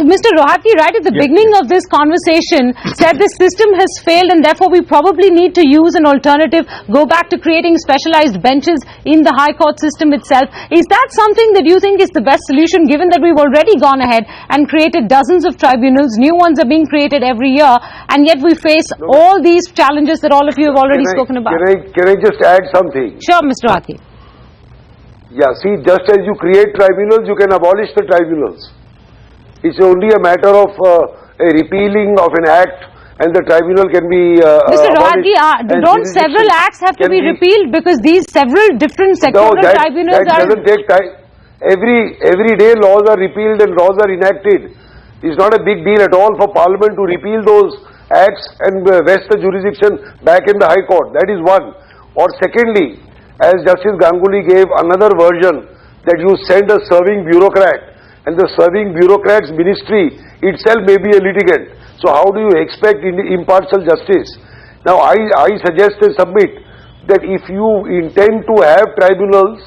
Mr. Rohatgi, right at the beginning of this conversation, said the system has failed and therefore we probably need to use an alternative, go back to creating specialized benches in the High Court system itself. Is that something that you think is the best solution, given that we've already gone ahead and created dozens of tribunals, new ones are being created every year, and yet we face all these challenges that all of you have already spoken about? Can I just add something? Sure, Mr. Rohatgi. Yeah, see, just as you create tribunals, you can abolish the tribunals. It's only a matter of a repealing of an act, and the tribunal can be Mr. Rohatgi, don't several acts have to be repealed, because these several different sectoral tribunals that doesn't take time. Every day laws are repealed and laws are enacted. It's not a big deal at all for Parliament to repeal those acts and vest the jurisdiction back in the High Court. That is one. Or secondly, as Justice Ganguly gave another version, that you send a serving bureaucrat, and the serving bureaucrat's ministry itself may be a litigant. So how do you expect impartial justice? Now I suggest and submit that if you intend to have tribunals,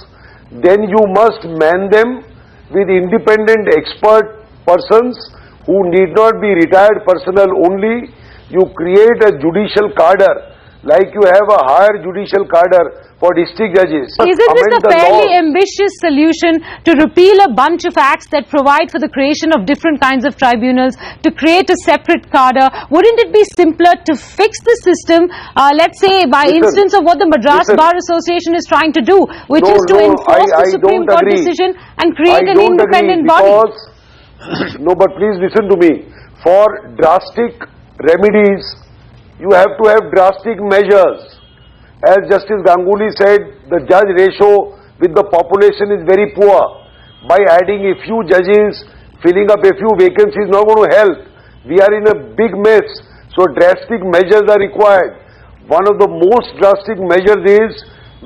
then you must man them with independent expert persons who need not be retired personnel only. You create a judicial cadre, like you have a higher judicial cadre for district judges. Isn't this a fairly ambitious solution to repeal a bunch of acts that provide for the creation of different kinds of tribunals, to create a separate cadre? Wouldn't it be simpler to fix the system, let's say by instance of what the Madras Bar Association is trying to do, which is to enforce the Supreme Court decision and create an independent body? No, but please listen to me. For drastic remedies, you have to have drastic measures. As Justice Ganguly said, the judge ratio with the population is very poor. By adding a few judges, filling up a few vacancies is not going to help. We are in a big mess, so drastic measures are required. One of the most drastic measures is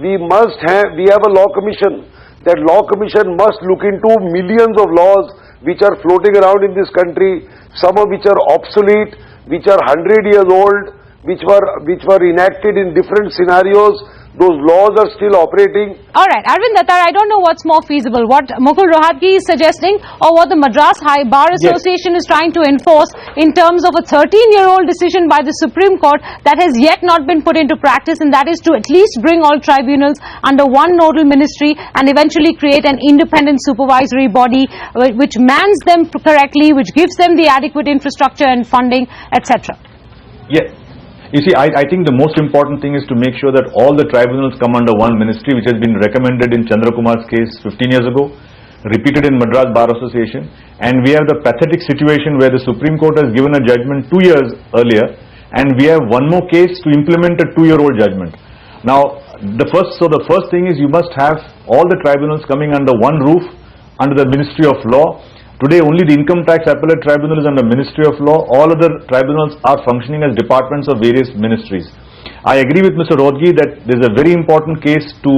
we have a law commission. That law commission must look into millions of laws which are floating around in this country, some of which are obsolete, which are 100 years old, which were enacted in different scenarios. Those laws are still operating. All right, Arvind Datar, I don't know what's more feasible, what Mukul Rohatgi is suggesting or what the Madras High Bar Association is trying to enforce in terms of a 13-year-old decision by the Supreme Court that has yet not been put into practice, and that is to at least bring all tribunals under one nodal ministry and eventually create an independent supervisory body which mans them correctly, which gives them the adequate infrastructure and funding, etc. Yes. You see, I think the most important thing is to make sure that all the tribunals come under one ministry, which has been recommended in Chandra Kumar's case 15 years ago, repeated in Madras Bar Association, and we have the pathetic situation where the Supreme Court has given a judgment 2 years earlier, and we have one more case to implement a 2-year-old judgment. Now, the first thing is you must have all the tribunals coming under one roof, under the Ministry of Law. Today only the Income Tax Appellate Tribunal is under Ministry of Law. All other tribunals are functioning as departments of various ministries. I agree with Mr. Rohatgi that there is a very important case to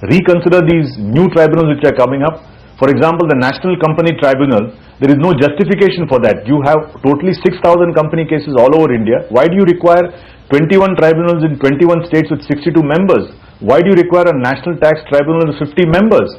reconsider these new tribunals which are coming up. For example, the National Company Tribunal, there is no justification for that. You have totally 6,000 company cases all over India. Why do you require 21 tribunals in 21 states with 62 members? Why do you require a National Tax Tribunal with 50 members?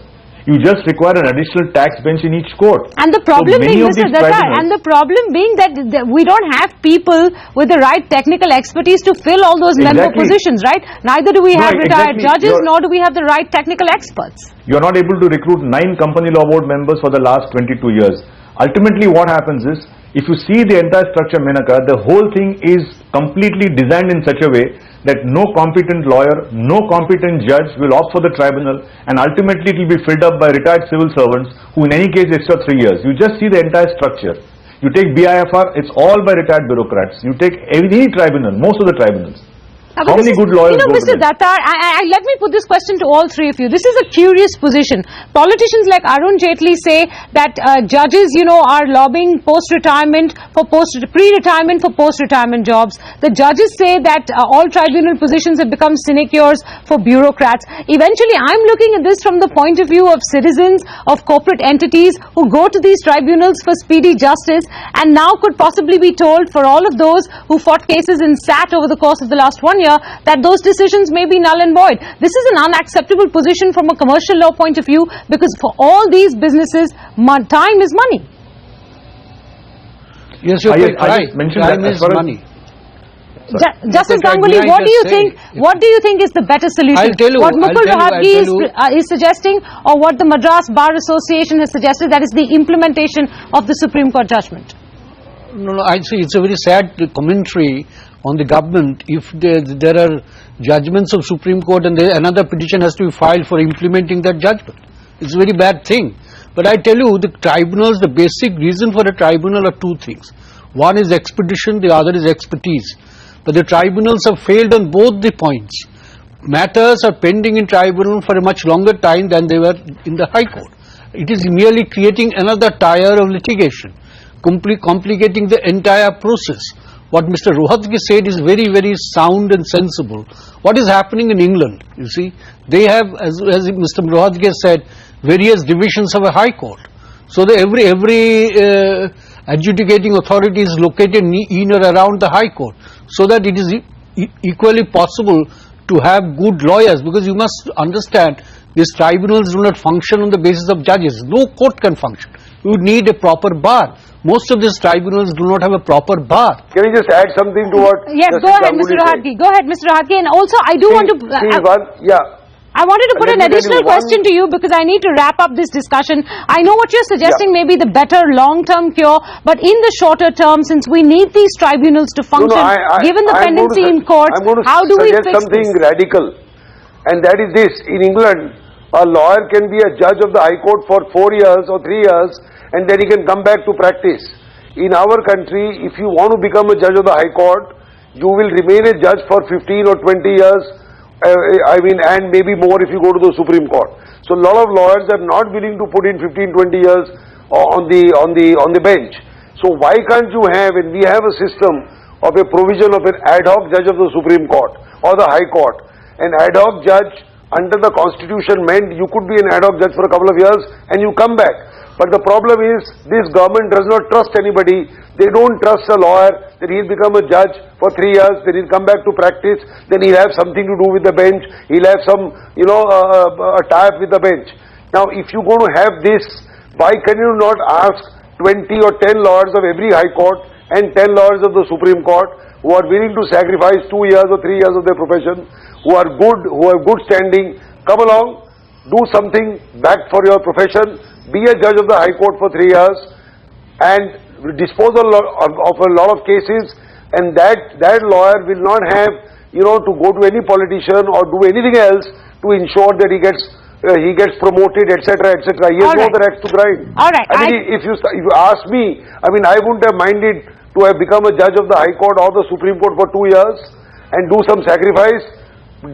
You just require an additional tax bench in each court. And the problem being, Mr. Datar, that we don't have people with the right technical expertise to fill all those member positions, right? Neither do we have retired judges, nor do we have the right technical experts. You are not able to recruit 9 company law board members for the last 22 years. Ultimately, what happens is, if you see the entire structure, Menaka, the whole thing is completely designed in such a way that no competent lawyer, no competent judge will opt for the tribunal, and ultimately it will be filled up by retired civil servants who in any case extra 3 years. You just see the entire structure. You take BIFR, it's all by retired bureaucrats. You take any tribunal, most of the tribunals. How many good lawyers go Mr. Datar, let me put this question to all three of you. This is a curious position. Politicians like Arun Jaitley say that judges, are lobbying post-retirement for pre-retirement for post-retirement jobs. The judges say that all tribunal positions have become sinecures for bureaucrats. Eventually, I'm looking at this from the point of view of citizens, of corporate entities who go to these tribunals for speedy justice, and now could possibly be told for all of those who fought cases in SAT over the course of the last 1 year that those decisions may be null and void. This is an unacceptable position from a commercial law point of view, because for all these businesses, time is money. Yes, you're quite I right. just mentioned Time that as is far as- money. Justice Mr. Ganguly, Gagnia what do you just think? said- What do you think is the better solution? I'll tell you, What Mukul I'll tell Rohatgi you. is suggesting, or what the Madras Bar Association has suggested, that is the implementation of the Supreme Court judgment. No, I see. It's a very sad commentary on the government if there are judgments of Supreme Court and another petition has to be filed for implementing that judgment. It's a very bad thing. But I tell you, the tribunals, the basic reason for a tribunal are two things. One is expedition, the other is expertise. But the tribunals have failed on both the points. Matters are pending in tribunal for a much longer time than they were in the High Court. It is merely creating another tier of litigation, complicating the entire process. What Mr. Rohatgi said is very, very sound and sensible. What is happening in England, you see, they have, as Mr. Rohatgi has said, various divisions of a High Court. So every adjudicating authority is located in or around the High Court, so that it is equally possible to have good lawyers, because you must understand these tribunals do not function on the basis of judges. No court can function. You need a proper bar. Most of these tribunals do not have a proper bar. Can you just add something to what Yes, Justice go ahead, Ganguly Mr. said? Rohatgi. Go ahead, Mr. Rohatgi. And also, I do want to... I wanted to put Let an me tell additional you question to you, because I need to wrap up this discussion. I know what you're suggesting may be the better long-term cure, but in the shorter term, since we need these tribunals to function, given the pendency in courts, how do we fix something this? radical? And that is this: in England, a lawyer can be a judge of the High Court for 4 years or 3 years, and then he can come back to practice. In our country, if you want to become a judge of the High Court, you will remain a judge for 15 or 20 years. And maybe more if you go to the Supreme Court. So a lot of lawyers are not willing to put in 15, 20 years on the bench. So why can't you have, and we have a system of a provision of an ad hoc judge of the Supreme Court or the High Court. An ad hoc judge under the Constitution meant you could be an ad hoc judge for a couple of years and you come back. But the problem is, this government does not trust anybody. They don't trust a lawyer that he'll become a judge for 3 years, then he'll come back to practice, then he'll have something to do with the bench, he'll have some, a tie-up with the bench. Now, if you're going to have this, why can you not ask 20 or 10 lawyers of every High Court and 10 lawyers of the Supreme Court who are willing to sacrifice 2 years or 3 years of their profession, who are good, who have good standing, come along, do something back for your profession, be a judge of the High Court for 3 years, and dispose of a lot of cases, and that lawyer will not have, to go to any politician or do anything else to ensure that he gets promoted, etc., etc. He has no other axe to grind. All right. I mean, if you ask me, I wouldn't have minded to have become a judge of the High Court or the Supreme Court for 2 years and do some sacrifice,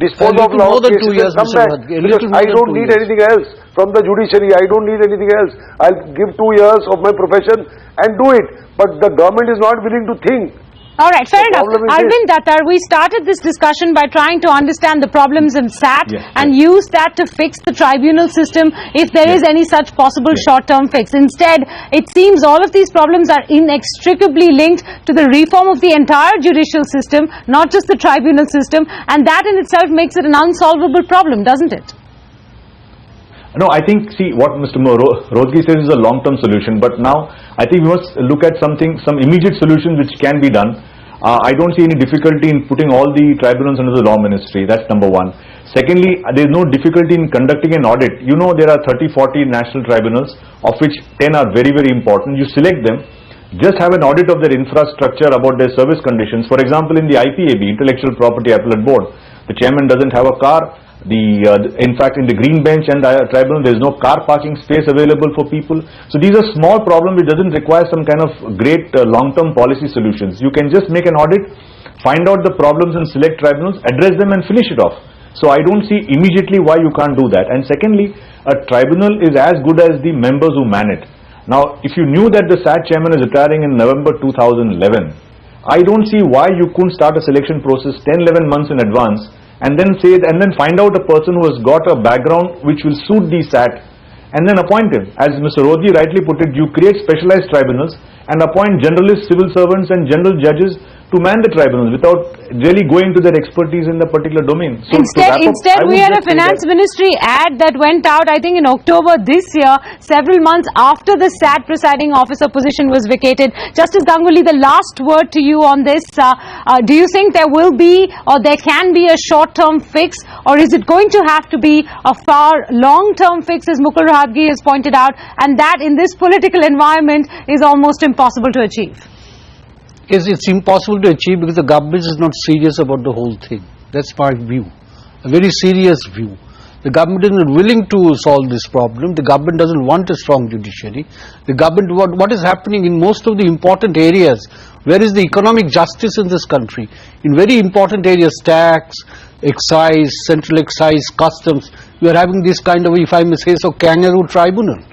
dispose of a lot of cases and come back. Because I don't need anything else from the judiciary. I don't need anything else. I'll give 2 years of my profession and do it. But the government is not willing to think. All right, fair enough. problem is Arvind Datar, we started this discussion by trying to understand the problems in SAT and use that to fix the tribunal system if there is any such possible short-term fix. Instead, it seems all of these problems are inextricably linked to the reform of the entire judicial system, not just the tribunal system, and that in itself makes it an unsolvable problem, doesn't it? No, I think, see, what Mr. Rohatgi says is a long-term solution, but now I think we must look at some immediate solutions which can be done. I don't see any difficulty in putting all the tribunals under the law ministry. That's number one. Secondly, there is no difficulty in conducting an audit. There are 30-40 national tribunals, of which 10 are very, very important. You select them, just have an audit of their infrastructure, about their service conditions. For example, in the IPAB, Intellectual Property Appellate Board, the chairman doesn't have a car. In fact, in the Green Bench and the tribunal, there is no car parking space available for people. So these are small problems which doesn't require some kind of great long-term policy solutions. You can just make an audit, find out the problems and select tribunals, address them and finish it off. So I don't see immediately why you can't do that. And secondly, a tribunal is as good as the members who man it. Now, if you knew that the SAT chairman is retiring in November 2011, I don't see why you couldn't start a selection process 10-11 months in advance and then find out a person who has got a background which will suit the SAT and then appoint him. As Mr. Rohatgi rightly put it, you create specialized tribunals and appoint generalist civil servants and general judges to to man the tribunals without really going to their expertise in the particular domain. So to wrap up, Instead, I would we had a just say finance that- ministry ad that went out, I think, in October this year, several months after the SAT presiding officer position was vacated. Justice Ganguly, the last word to you on this. Do you think there will be or there can be a short-term fix, or is it going to have to be a far long-term fix, as Mukul Rohatgi has pointed out, and that in this political environment is almost impossible to achieve? Yes, it's impossible to achieve because the government is not serious about the whole thing. That's my view, a very serious view. The government is not willing to solve this problem. The government doesn't want a strong judiciary. The government, what is happening in most of the important areas, where is the economic justice in this country? In very important areas, tax, excise, central excise, customs, we are having this kind of, if I may say so, kangaroo tribunal,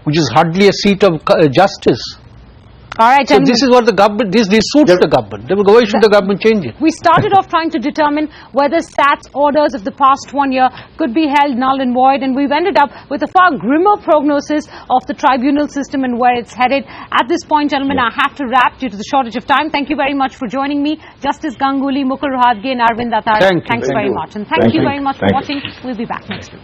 which is hardly a seat of justice. All right, So gentlemen. this is what the government, this suits the government. Why should the government change it? We started off trying to determine whether SAT's orders of the past 1 year could be held null and void, and we've ended up with a far grimmer prognosis of the tribunal system and where it's headed. At this point, gentlemen, I have to wrap due to the shortage of time. Thank you very much for joining me. Justice Ganguly, Mukul Rohatgi and Arvind Datar. Thank you. Thanks Thank very you. much. And thank Thank you you. very much for Thank watching. We'll be back next week.